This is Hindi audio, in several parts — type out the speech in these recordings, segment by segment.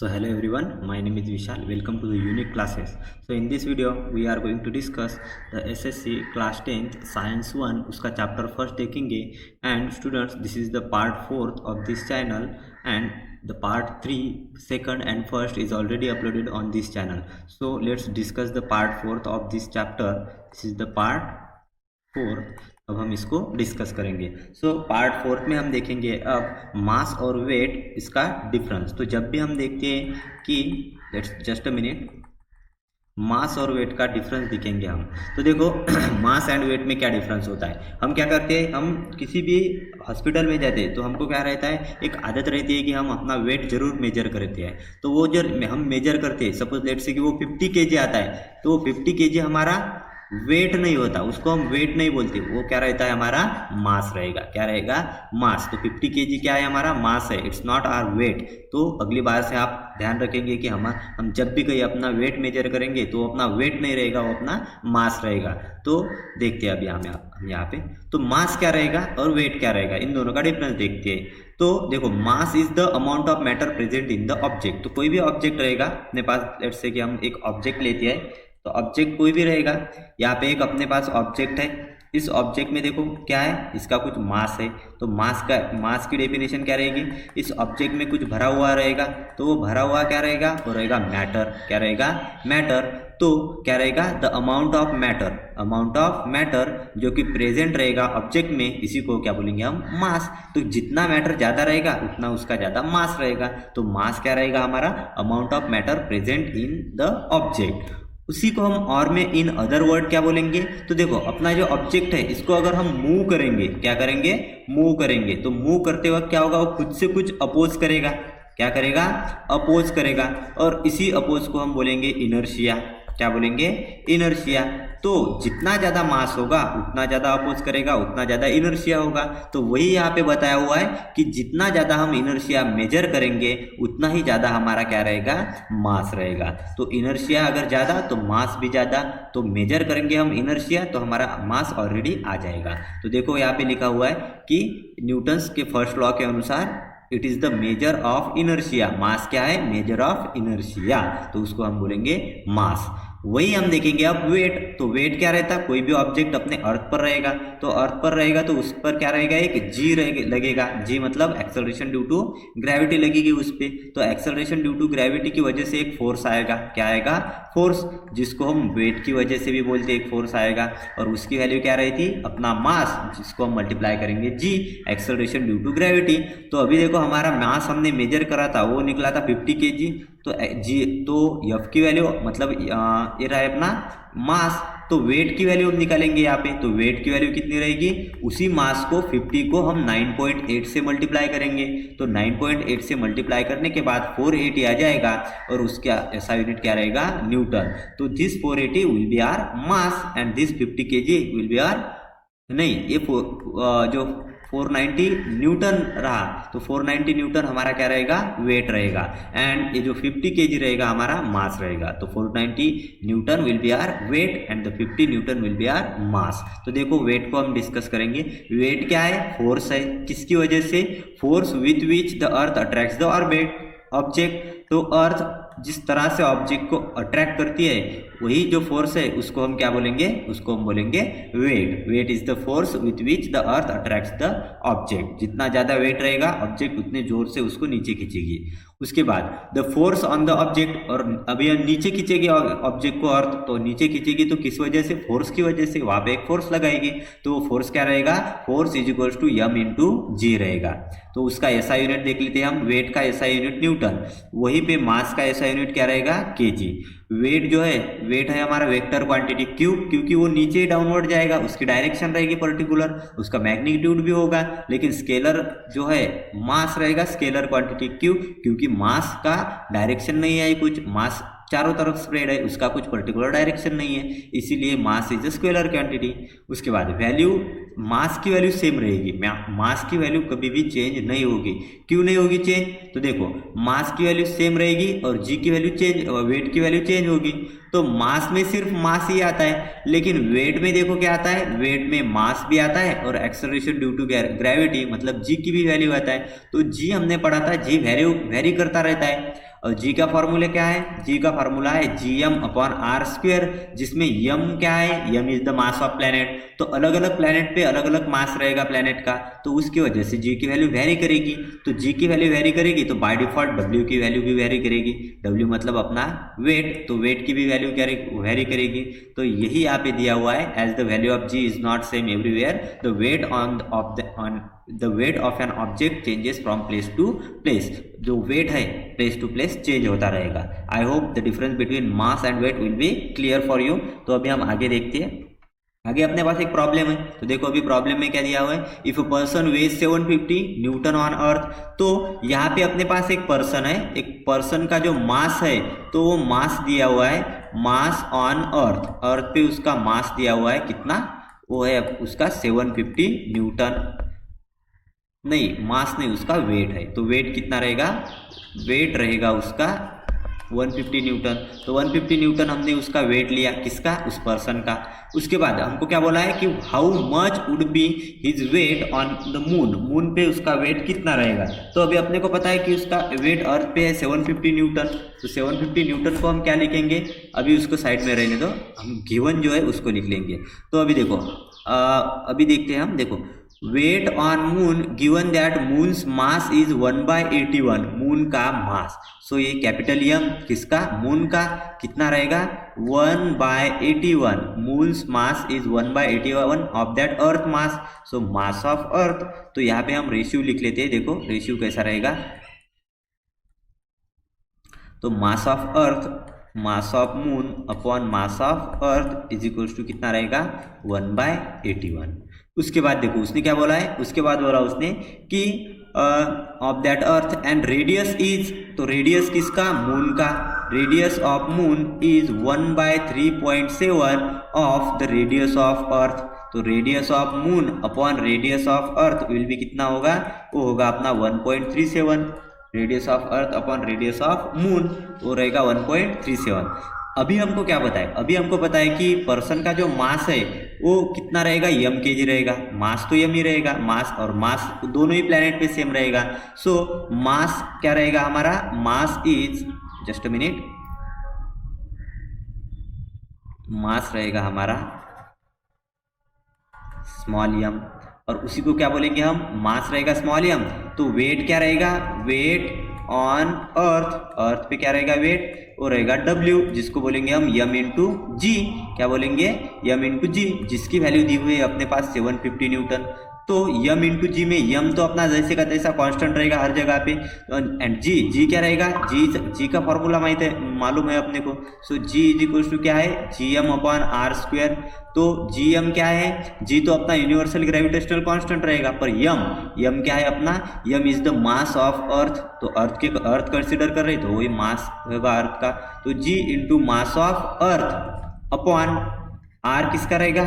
So hello everyone, my name is Vishal. Welcome to the unique classes. So in this video we are going to discuss the SSC class 10th science 1 उसका chapter first देखेंगे and students this is the part 4th of this channel and the part 3 second and first is already uploaded on this channel. So let's discuss the part 4th of this chapter. This is the part 4th. अब हम इसको डिस्कस करेंगे। सो पार्ट 4 में हम देखेंगे अब मास और वेट इसका डिफरेंस। तो जब भी हम देखते हैं कि लेट्स जस्ट अ मिनट, मास और वेट का डिफरेंस दिखेंगे हम, तो देखो मास एंड वेट में क्या डिफरेंस होता है। हम क्या करते हैं, हम किसी भी हॉस्पिटल में जाते हैं तो हमको क्या रहता है, एक आदत रहती है कि हम अपना वेट जरूर मेजर करते हैं। तो वो जब हम मेजर करते हैं, सपोज लेट्स से कि वो 50 kg आता है, तो वो 50 kg हमारा वेट नहीं होता, उसको हम वेट नहीं बोलते, वो क्या रहता है, हमारा मास रहेगा। क्या रहेगा, मास। तो 50 kg क्या है, हमारा मास है, इट्स नॉट आवर वेट। तो अगली बार से आप ध्यान रखेंगे कि हम जब भी कहीं अपना वेट मेजर करेंगे तो अपना वेट नहीं रहेगा, वो अपना मास रहेगा। तो देखते हैं अभी हम यहाँ पे, तो मास क्या रहेगा और वेट क्या रहेगा, इन दोनों का डिफरेंस देखते हैं। तो देखो, mass is the amount of matter present in the object. तो कोई भी ऑब्जेक्ट रहेगा अपने पास, लेट्स से कि हम एक ऑब्जेक्ट लेते हैं, तो ऑब्जेक्ट कोई भी रहेगा, यहाँ पे एक अपने पास ऑब्जेक्ट है। इस ऑब्जेक्ट में देखो क्या है, इसका कुछ मास है। तो मास की डेफिनेशन क्या रहेगी, इस ऑब्जेक्ट में कुछ भरा हुआ रहेगा, तो वो भरा हुआ क्या रहेगा, वो रहेगा मैटर। क्या रहेगा, मैटर। तो क्या रहेगा, द अमाउंट ऑफ मैटर जो कि प्रेजेंट रहेगा ऑब्जेक्ट में, इसी को क्या बोलेंगे हम, मास। तो जितना मैटर ज़्यादा रहेगा उतना उसका ज़्यादा मास रहेगा। तो मास क्या रहेगा, हमारा amount of matter present in the object. उसी को हम और में इन अदर वर्ड क्या बोलेंगे, तो देखो अपना जो ऑब्जेक्ट है इसको अगर हम मूव करेंगे, क्या करेंगे, मूव करेंगे, तो मूव करते वक्त क्या होगा, वो खुद से कुछ अपोज करेगा। क्या करेगा, अपोज करेगा, और इसी अपोज को हम बोलेंगे इनर्शिया। क्या बोलेंगे, इनर्शिया। तो जितना ज़्यादा मास होगा उतना ज़्यादा अपोज करेगा, उतना ज़्यादा इनर्शिया होगा। तो वही यहाँ पे बताया हुआ है कि जितना ज़्यादा हम इनर्शिया मेजर करेंगे उतना ही ज़्यादा हमारा क्या रहेगा, मास रहेगा। तो इनर्शिया अगर ज़्यादा तो मास भी ज़्यादा। तो मेजर करेंगे हम इनर्शिया तो हमारा मास ऑलरेडी आ जाएगा। तो देखो यहाँ पे लिखा हुआ है कि न्यूटन्स के फर्स्ट लॉ के अनुसार it is the measure of inertia. Mass क्या है, मेजर ऑफ इनर्शिया, तो उसको हम बोलेंगे मास। वही हम देखेंगे अब वेट। तो वेट क्या रहता है, कोई भी ऑब्जेक्ट अपने अर्थ पर रहेगा, तो अर्थ पर रहेगा तो उस पर क्या रहेगा, एक जी लगेगा। जी मतलब एक्सेलरेशन ड्यू टू ग्रेविटी लगेगी उस पर। तो एक्सेलरेशन ड्यू टू ग्रेविटी की वजह से एक फोर्स आएगा। क्या आएगा, फोर्स, जिसको हम वेट की वजह से भी बोलते हैं, एक फोर्स आएगा। और उसकी वैल्यू क्या रही थी, अपना मास, जिसको हम मल्टीप्लाई करेंगे जी, एक्सेलरेशन ड्यू टू ग्रेविटी। तो अभी देखो हमारा मास हमने मेजर करा था, वो निकला था 50 kg। तो जी, तो एफ की वैल्यू मतलब ये रहा है अपना मास। तो वेट की वैल्यू हम निकालेंगे यहाँ पे। तो वेट की वैल्यू कितनी रहेगी, उसी मास को 50 को हम 9.8 से मल्टीप्लाई करेंगे। तो 9.8 से मल्टीप्लाई करने के बाद 480 आ जाएगा, और उसका ऐसा यूनिट क्या रहेगा, न्यूटन। तो this 480 will be our mass and this 50 kg will be our, नहीं, ये जो 490 न्यूटन रहा, तो 490 न्यूटन हमारा क्या रहेगा, वेट रहेगा। एंड ये जो 50 kg रहेगा हमारा मास रहेगा। तो 490 newton will be our weight and the 50 newton will be our mass. तो देखो वेट को हम डिस्कस करेंगे। वेट क्या है, फोर्स है। किसकी वजह से, force with which the earth attracts the object. तो अर्थ जिस तरह से ऑब्जेक्ट को अट्रैक्ट करती है, वही जो फोर्स है उसको हम क्या बोलेंगे, उसको हम बोलेंगे weight. Weight is the force with which the earth attracts the object. जितना ज़्यादा वेट रहेगा ऑब्जेक्ट उतने जोर से उसको नीचे खींचेगी। उसके बाद the force on the object, और अभी हम नीचे खींचेगी ऑब्जेक्ट को अर्थ, तो नीचे खींचेगी तो किस वजह से, फोर्स की वजह से। वहाँ पे एक फोर्स लगाएगी, तो वो फोर्स क्या रहेगा, force is equals to m into g रहेगा। तो उसका ऐसा यूनिट देख लेते हैं हम, वेट का ऐसा यूनिट न्यूटन, वहीं पे मास का ऐसा यूनिट क्या रहेगा, केजी। वेट जो है, वेट है हमारा वेक्टर क्वांटिटी, क्यों, क्योंकि वो नीचे डाउनवर्ड जाएगा, उसकी डायरेक्शन रहेगी पर्टिकुलर, उसका मैग्नीट्यूड भी होगा। लेकिन स्केलर जो है मास रहेगा, स्केलर क्वांटिटी, क्यों, क्योंकि मास का डायरेक्शन नहीं है, कुछ मास चारों तरफ स्प्रेड है, उसका कुछ पर्टिकुलर डायरेक्शन नहीं है, इसीलिए mass is a scalar quantity. उसके बाद वैल्यू, मास की वैल्यू सेम रहेगी, मास की वैल्यू कभी भी चेंज नहीं होगी। क्यों नहीं होगी चेंज, तो देखो मास की वैल्यू सेम रहेगी और जी की वैल्यू चेंज, वेट की वैल्यू चेंज होगी। तो मास में सिर्फ मास ही आता है, लेकिन वेट में देखो क्या आता है, वेट में मास भी आता है और एक्सेलरेशन ड्यू टू ग्रेविटी मतलब जी की भी वैल्यू आता है। तो जी हमने पढ़ा था, जी वेरी करता रहता है। और जी का फॉर्मूला क्या है, जी का फॉर्मूला है gm/r², जिसमें यम क्या है, m is the mass of planet. तो अलग अलग प्लेनेट पे अलग अलग मास रहेगा प्लेनेट का, तो उसकी वजह से जी की वैल्यू वेरी करेगी। तो जी की वैल्यू वेरी करेगी तो बाय डिफॉल्ट डब्ल्यू की वैल्यू भी वेरी करेगी। डब्ल्यू मतलब अपना वेट, तो वेट की भी वैल्यू क्या वेरी करेगी। तो यही यहाँ पे दिया हुआ है, as the value of g is not same everywhere, the weight on the weight of an object changes from place to place. जो वेट है प्लेस टू प्लेस चेंज होता रहेगा। I hope the difference between mass and weight will be clear for you. तो अभी हम आगे देखते हैं। आगे अपने पास एक प्रॉब्लम है, तो देखो अभी प्रॉब्लम में क्या दिया हुआ है, if a person weighs 750 newton on earth. तो यहाँ पे अपने पास एक पर्सन है, एक पर्सन का जो मास है, तो वो मास दिया हुआ है, मास ऑन अर्थ, अर्थ पे उसका मास दिया हुआ है कितना, वो है उसका 750 न्यूटन, नहीं मास नहीं, उसका वेट है। तो वेट कितना रहेगा, वेट रहेगा उसका 150 न्यूटन। तो 150 न्यूटन हमने उसका वेट लिया, किसका, उस पर्सन का। उसके बाद हमको क्या बोला है कि how much would be his weight on the moon, moon पे उसका वेट कितना रहेगा। तो अभी अपने को पता है कि उसका वेट अर्थ पे है 750 न्यूटन। तो 750 न्यूटन को हम क्या लिखेंगे, अभी उसको साइड में रहने दो, हम गिवन जो है उसको लिख लेंगे। तो अभी देखो अभी देखते हैं हम, देखो weight on moon given that moon's mass is 1/81, moon का मास। सो ये कैपिटल एम किसका, मून का, कितना रहेगा 1/81, moons mass is 1/81 of that earth mass. So mass of earth, तो यहाँ पे हम रेशियो लिख लेते हैं। देखो रेशियो कैसा रहेगा, तो mass of earth, mass of moon upon mass of earth is equals to कितना रहेगा 1/81। उसके बाद देखो उसने क्या बोला है, उसके बाद बोला उसने कि of that earth and radius is, तो रेडियस किसका, मून का, radius of moon is 1/3.7 of the radius of earth. तो radius of moon upon radius of earth will भी कितना होगा, वो होगा अपना 1.37, radius of earth upon radius of moon वो रहेगा 1.37। अभी हमको क्या पता है, अभी हमको पता है कि पर्सन का जो मास है वो कितना रहेगा, यम केजी रहेगा, मास तो यम ही रहेगा, मास और मास दोनों ही प्लेनेट पे सेम रहेगा। सो मास क्या रहेगा हमारा, mass is, just a minute, mass रहेगा हमारा स्मॉल यम, और उसी को क्या बोलेंगे हम, मास रहेगा स्मॉल यम। तो वेट क्या रहेगा, वेट ऑन अर्थ, अर्थ पे क्या रहेगा वेट, वो रहेगा W, जिसको बोलेंगे हम यम इंटू जी, क्या बोलेंगे यम इंटू जी, जिसकी वैल्यू दी हुई है अपने पास 750 न्यूटन। तो यम इंटू जी में यम तो अपना जैसे का तैसा कांस्टेंट रहेगा हर जगह पे, एंड जी क्या रहेगा, जी का फॉर्मूला मालूम है अपने को। सो जी इज इक्वल टू क्या है, gm/r²। तो gm क्या है, जी तो अपना यूनिवर्सल ग्रेविटेशनल कांस्टेंट रहेगा, पर यम क्या है अपना, m is the mass of earth. तो अर्थ कंसिडर कर रहे तो वही मास होगा अर्थ का। तो g into mass of earth upon R किसका रहेगा,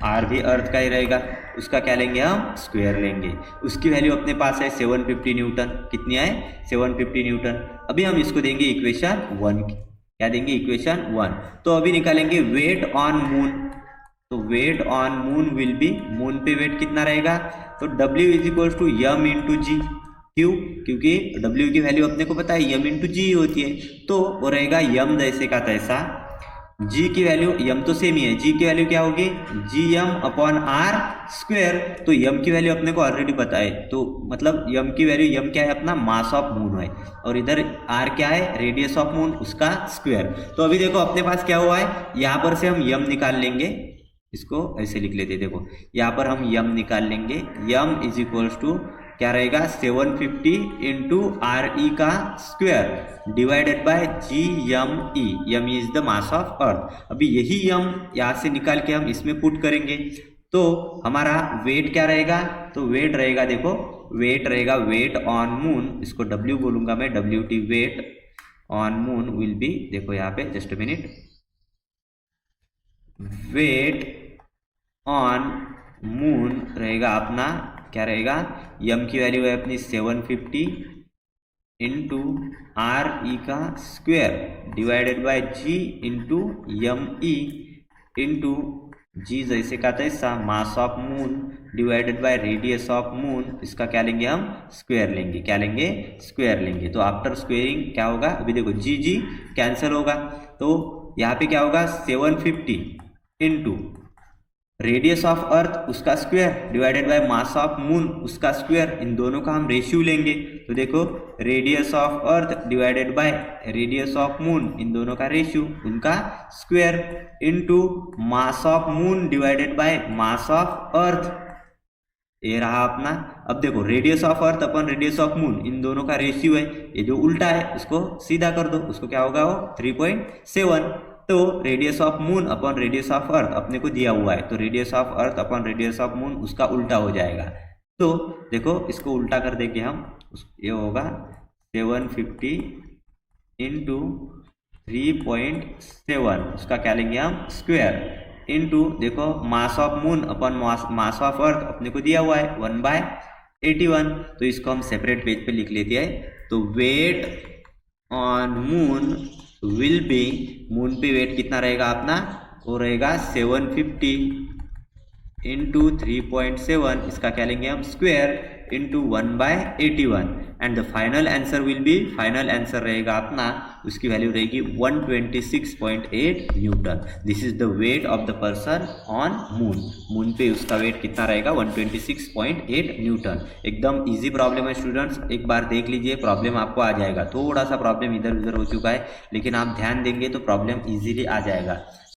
आर भी अर्थ का ही रहेगा, उसका क्या लेंगे हम, स्क्वायर लेंगे। उसकी वैल्यू अपने पास है 750 न्यूटन, कितनी है 750 न्यूटन। अभी हम इसको देंगे इक्वेशन 1, क्या देंगे इक्वेशन 1। तो अभी निकालेंगे वेट ऑन मून, तो weight on moon will be, moon पे वेट कितना रहेगा, तो W is equal to m into g, क्यों, क्योंकि W की वैल्यू अपने को पता है यम इंटू जी होती है, तो वो रहेगा यम जैसे का तैसा, जी की वैल्यू यम तो सेम ही है, जी की वैल्यू क्या होगी, gm/r²। तो यम की वैल्यू अपने को ऑलरेडी पता है, तो मतलब यम की वैल्यू, यम क्या है अपना मास ऑफ मून है, और इधर आर क्या है, रेडियस ऑफ मून, उसका स्क्वायर। तो अभी देखो अपने पास क्या हुआ है, यहाँ पर से हम यम निकाल लेंगे, इसको ऐसे लिख लेते, देखो यहाँ पर हम यम निकाल लेंगे, यम इज इक्वल्स टू क्या रहेगा 750 इंटू RE का स्क्वायर डिवाइडेड बाय GME, यम is the mass of earth. अभी यही यम यहाँ से निकाल के हम इसमें पुट करेंगे, तो हमारा वेट क्या रहेगा, तो वेट रहेगा, देखो वेट रहेगा, वेट ऑन मून, इसको W बोलूंगा मैं, WT, weight on moon will be, देखो यहाँ पे just a minute, weight on moon रहेगा अपना क्या रहेगा, यम की वैल्यू है अपनी 750 इंटू RE का square divided by G into m e into g जैसे का तैसा, mass of moon divided by radius of moon, इसका क्या लेंगे हम, स्क्वायर लेंगे। क्या लेंगे, स्क्वायर लेंगे। तो आफ्टर स्क्वेयरिंग क्या होगा, अभी देखो जी जी कैंसिल होगा, तो यहाँ पे क्या होगा 750 इंटू रेडियस ऑफ अर्थ उसका square divided by mass of moon उसका स्क्वायर, इन दोनों का हम रेशियो लेंगे। तो देखो radius of earth divided by radius of moon, इन दोनों का रेशियो उनका square, into mass of moon divided by mass of earth, ये रहा अपना। अब देखो रेडियस ऑफ अर्थ अपन रेडियस ऑफ मून, इन दोनों का रेशियो है, ये जो उल्टा है उसको सीधा कर दो, उसको क्या होगा वो 3.7। तो radius of moon upon radius of अर्थ अपने को दिया हुआ है, तो radius of earth upon radius of moon उसका उल्टा हो जाएगा। तो देखो इसको उल्टा कर देंगे हम, ये होगा 750 इंटू 3.7, उसका क्या लेंगे हम, स्क्वायर, इनटू देखो मास of moon upon mass of अर्थ अपने को दिया हुआ है 1/81। तो इसको हम सेपरेट पेज पे लिख लेते हैं। तो weight on moon will be, moon पे वेट कितना रहेगा अपना, वो रहेगा 750 इंटू 3.7, इसका क्या लेंगे हम, square, into 1/81, and the final answer will be, final answer रहेगा अपना, उसकी वैल्यू रहेगी 126.8 Newton. This is the weight of the person on moon, moon पे उसका वेट कितना रहेगा 126.8 न्यूटन। एकदम इजी प्रॉब्लम है स्टूडेंट्स, एक बार देख लीजिए, प्रॉब्लम आपको आ जाएगा। थोड़ा सा प्रॉब्लम इधर उधर हो चुका है, लेकिन आप ध्यान देंगे तो प्रॉब्लम इजीली आ जाएगा।